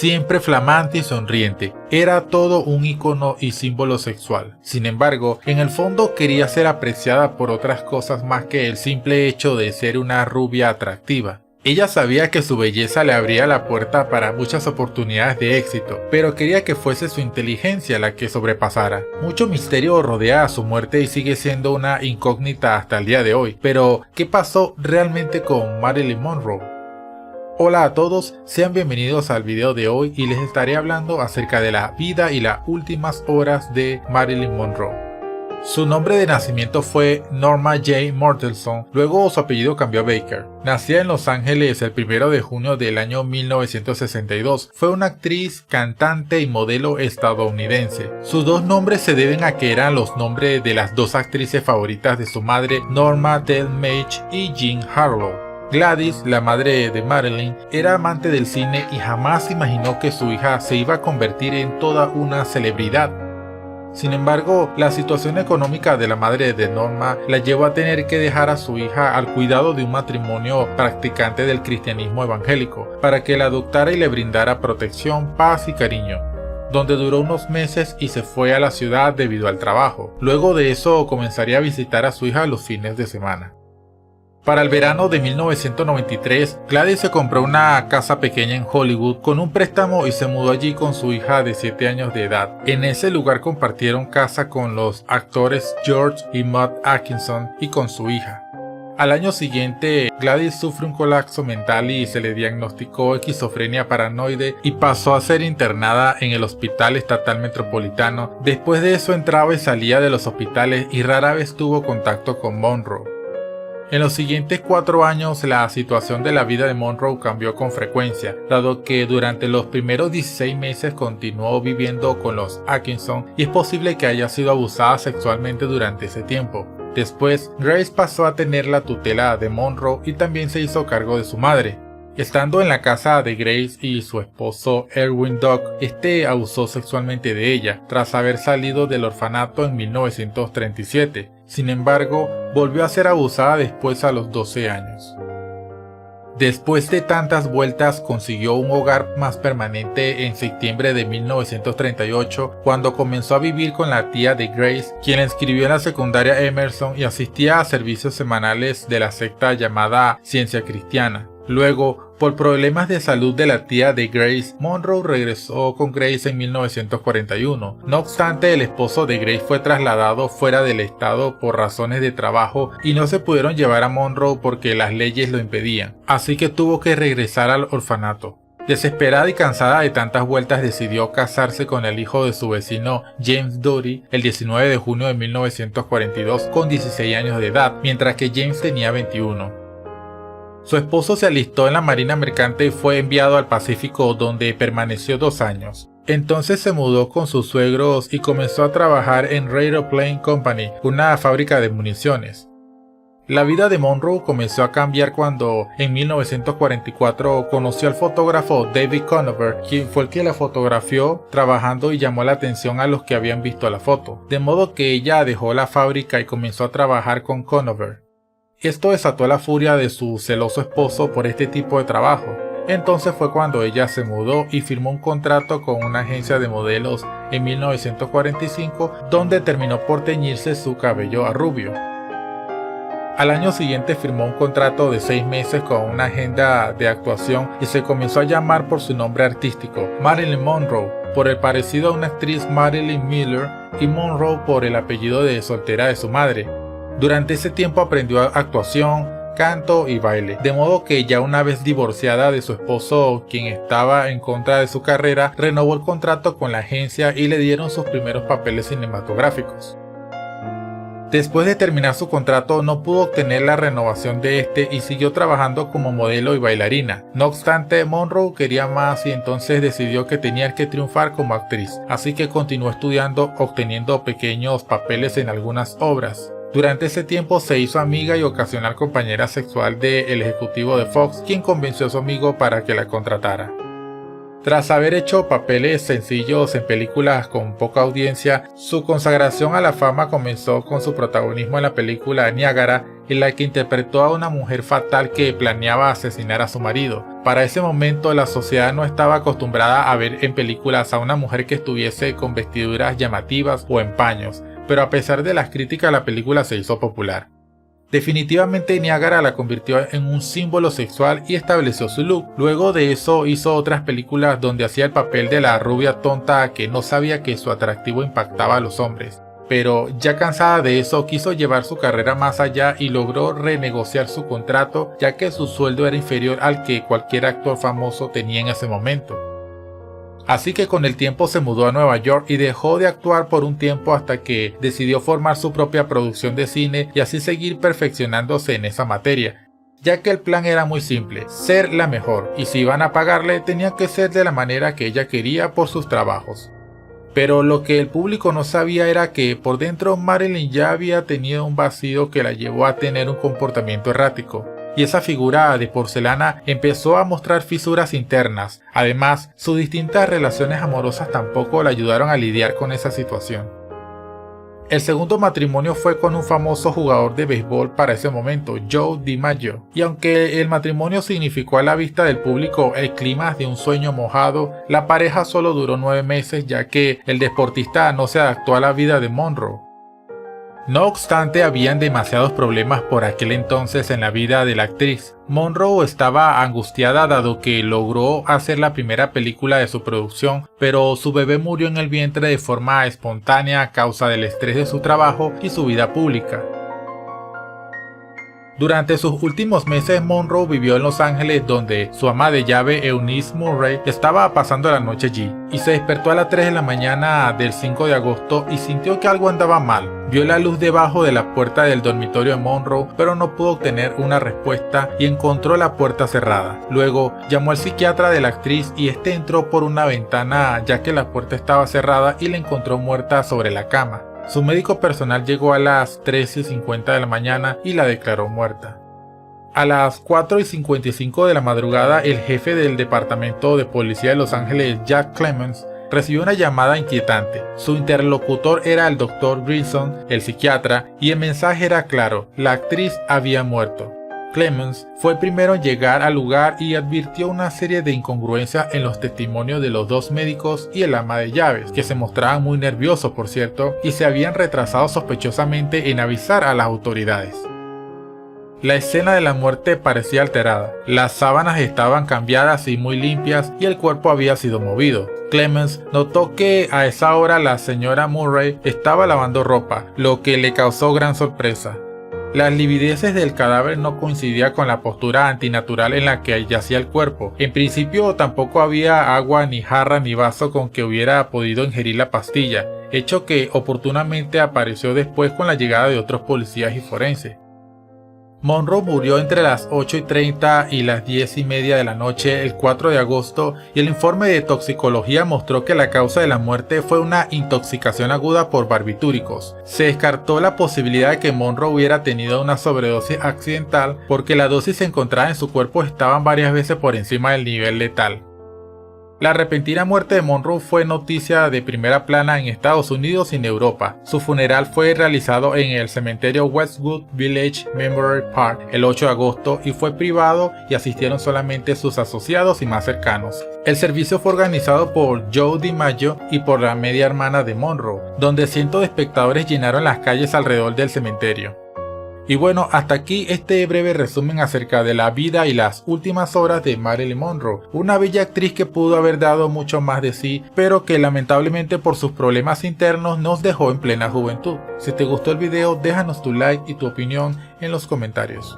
siempre flamante y sonriente. Era todo un icono y símbolo sexual. Sin embargo, en el fondo quería ser apreciada por otras cosas más que el simple hecho de ser una rubia atractiva. Ella sabía que su belleza le abría la puerta para muchas oportunidades de éxito, pero quería que fuese su inteligencia la que sobrepasara. Mucho misterio rodea a su muerte y sigue siendo una incógnita hasta el día de hoy. Pero, ¿qué pasó realmente con Marilyn Monroe? Hola a todos, sean bienvenidos al video de hoy y les estaré hablando acerca de la vida y las últimas horas de Marilyn Monroe. Su nombre de nacimiento fue Norma J. Mortenson, luego su apellido cambió a Baker. Nacida en Los Ángeles el 1 de junio del año 1962, fue una actriz, cantante y modelo estadounidense. Sus dos nombres se deben a que eran los nombres de las dos actrices favoritas de su madre, Norma Talmadge y Jean Harlow. Gladys, la madre de Marilyn, era amante del cine y jamás imaginó que su hija se iba a convertir en toda una celebridad. Sin embargo, la situación económica de la madre de Norma la llevó a tener que dejar a su hija al cuidado de un matrimonio practicante del cristianismo evangélico, para que la adoptara y le brindara protección, paz y cariño, donde duró unos meses y se fue a la ciudad debido al trabajo. Luego de eso comenzaría a visitar a su hija los fines de semana. Para el verano de 1993, Gladys se compró una casa pequeña en Hollywood con un préstamo y se mudó allí con su hija de 7 años de edad. En ese lugar compartieron casa con los actores George y Maud Atkinson y con su hija. Al año siguiente, Gladys sufre un colapso mental y se le diagnosticó esquizofrenia paranoide y pasó a ser internada en el Hospital Estatal Metropolitano. Después de eso entraba y salía de los hospitales y rara vez tuvo contacto con Monroe. En los siguientes 4 años la situación de la vida de Monroe cambió con frecuencia, dado que durante los primeros 16 meses continuó viviendo con los Atkinson y es posible que haya sido abusada sexualmente durante ese tiempo. Después, Grace pasó a tener la tutela de Monroe y también se hizo cargo de su madre. Estando en la casa de Grace y su esposo Erwin Dock, este abusó sexualmente de ella, tras haber salido del orfanato en 1937. Sin embargo, volvió a ser abusada después a los 12 años. Después de tantas vueltas, consiguió un hogar más permanente en septiembre de 1938, cuando comenzó a vivir con la tía de Grace, quien la inscribió en la secundaria Emerson y asistía a servicios semanales de la secta llamada Ciencia Cristiana. Luego, por problemas de salud de la tía de Grace, Monroe regresó con Grace en 1941. No obstante, el esposo de Grace fue trasladado fuera del estado por razones de trabajo y no se pudieron llevar a Monroe porque las leyes lo impedían, así que tuvo que regresar al orfanato. Desesperada y cansada de tantas vueltas, decidió casarse con el hijo de su vecino James Doty el 19 de junio de 1942 con 16 años de edad, mientras que James tenía 21. Su esposo se alistó en la Marina Mercante y fue enviado al Pacífico, donde permaneció 2 años. Entonces se mudó con sus suegros y comenzó a trabajar en Radio Plane Company, una fábrica de municiones. La vida de Monroe comenzó a cambiar cuando en 1944 conoció al fotógrafo David Conover, quien fue el que la fotografió trabajando y llamó la atención a los que habían visto la foto, de modo que ella dejó la fábrica y comenzó a trabajar con Conover. Esto desató la furia de su celoso esposo por este tipo de trabajo. Entonces fue cuando ella se mudó y firmó un contrato con una agencia de modelos en 1945, donde terminó por teñirse su cabello a rubio. Al año siguiente firmó un contrato de 6 meses con una agenda de actuación y se comenzó a llamar por su nombre artístico, Marilyn Monroe, por el parecido a una actriz Marilyn Miller, y Monroe por el apellido de soltera de su madre. Durante ese tiempo aprendió actuación, canto y baile, de modo que ya una vez divorciada de su esposo, quien estaba en contra de su carrera, renovó el contrato con la agencia y le dieron sus primeros papeles cinematográficos. Después de terminar su contrato, no pudo obtener la renovación de este y siguió trabajando como modelo y bailarina. No obstante, Monroe quería más y entonces decidió que tenía que triunfar como actriz, así que continuó estudiando, obteniendo pequeños papeles en algunas obras. Durante ese tiempo se hizo amiga y ocasional compañera sexual del ejecutivo de Fox, quien convenció a su amigo para que la contratara. Tras haber hecho papeles sencillos en películas con poca audiencia, su consagración a la fama comenzó con su protagonismo en la película Niágara, en la que interpretó a una mujer fatal que planeaba asesinar a su marido. Para ese momento la sociedad no estaba acostumbrada a ver en películas a una mujer que estuviese con vestiduras llamativas o en paños, pero a pesar de las críticas la película se hizo popular. Definitivamente Niagara la convirtió en un símbolo sexual y estableció su look. Luego de eso hizo otras películas donde hacía el papel de la rubia tonta que no sabía que su atractivo impactaba a los hombres. Pero ya cansada de eso quiso llevar su carrera más allá y logró renegociar su contrato, ya que su sueldo era inferior al que cualquier actor famoso tenía en ese momento. Así que con el tiempo se mudó a Nueva York y dejó de actuar por un tiempo hasta que decidió formar su propia producción de cine y así seguir perfeccionándose en esa materia, ya que el plan era muy simple, ser la mejor, y si iban a pagarle tenía que ser de la manera que ella quería por sus trabajos. Pero lo que el público no sabía era que por dentro Marilyn ya había tenido un vacío que la llevó a tener un comportamiento errático. Y esa figura de porcelana empezó a mostrar fisuras internas. Además, sus distintas relaciones amorosas tampoco la ayudaron a lidiar con esa situación. El segundo matrimonio fue con un famoso jugador de béisbol para ese momento, Joe DiMaggio, y aunque el matrimonio significó a la vista del público el clímax de un sueño mojado, la pareja solo duró 9 meses ya que el deportista no se adaptó a la vida de Monroe. No obstante, habían demasiados problemas por aquel entonces en la vida de la actriz. Monroe estaba angustiada dado que logró hacer la primera película de su producción, pero su bebé murió en el vientre de forma espontánea a causa del estrés de su trabajo y su vida pública. Durante sus últimos meses Monroe vivió en Los Ángeles, donde su ama de llave Eunice Murray estaba pasando la noche allí, y se despertó a las 3 de la mañana del 5 de agosto y sintió que algo andaba mal. Vio la luz debajo de la puerta del dormitorio de Monroe, pero no pudo obtener una respuesta y encontró la puerta cerrada. Luego llamó al psiquiatra de la actriz y este entró por una ventana ya que la puerta estaba cerrada y la encontró muerta sobre la cama. Su médico personal llegó a las 3:50 de la mañana y la declaró muerta. A las 4:55 de la madrugada, el jefe del departamento de policía de Los Ángeles, Jack Clemens, recibió una llamada inquietante. Su interlocutor era el Dr. Grissom, el psiquiatra, y el mensaje era claro: la actriz había muerto. Clemens fue el primero en llegar al lugar y advirtió una serie de incongruencias en los testimonios de los dos médicos y el ama de llaves, que se mostraban muy nerviosos por cierto, y se habían retrasado sospechosamente en avisar a las autoridades. La escena de la muerte parecía alterada, las sábanas estaban cambiadas y muy limpias y el cuerpo había sido movido. Clemens notó que a esa hora la señora Murray estaba lavando ropa, lo que le causó gran sorpresa. Las livideces del cadáver no coincidían con la postura antinatural en la que yacía el cuerpo. En principio tampoco había agua, ni jarra, ni vaso con que hubiera podido ingerir la pastilla, hecho que oportunamente apareció después con la llegada de otros policías y forenses. Monroe murió entre las 8:30 y las 10:30 de la noche el 4 de agosto y el informe de toxicología mostró que la causa de la muerte fue una intoxicación aguda por barbitúricos. Se descartó la posibilidad de que Monroe hubiera tenido una sobredosis accidental porque la dosis encontrada en su cuerpo estaban varias veces por encima del nivel letal. La repentina muerte de Monroe fue noticia de primera plana en Estados Unidos y en Europa. Su funeral fue realizado en el cementerio Westwood Village Memorial Park el 8 de agosto y fue privado y asistieron solamente sus asociados y más cercanos. El servicio fue organizado por Joe DiMaggio y por la media hermana de Monroe, donde cientos de espectadores llenaron las calles alrededor del cementerio. Y bueno, hasta aquí este breve resumen acerca de la vida y las últimas horas de Marilyn Monroe, una bella actriz que pudo haber dado mucho más de sí, pero que lamentablemente por sus problemas internos nos dejó en plena juventud. Si te gustó el video, déjanos tu like y tu opinión en los comentarios.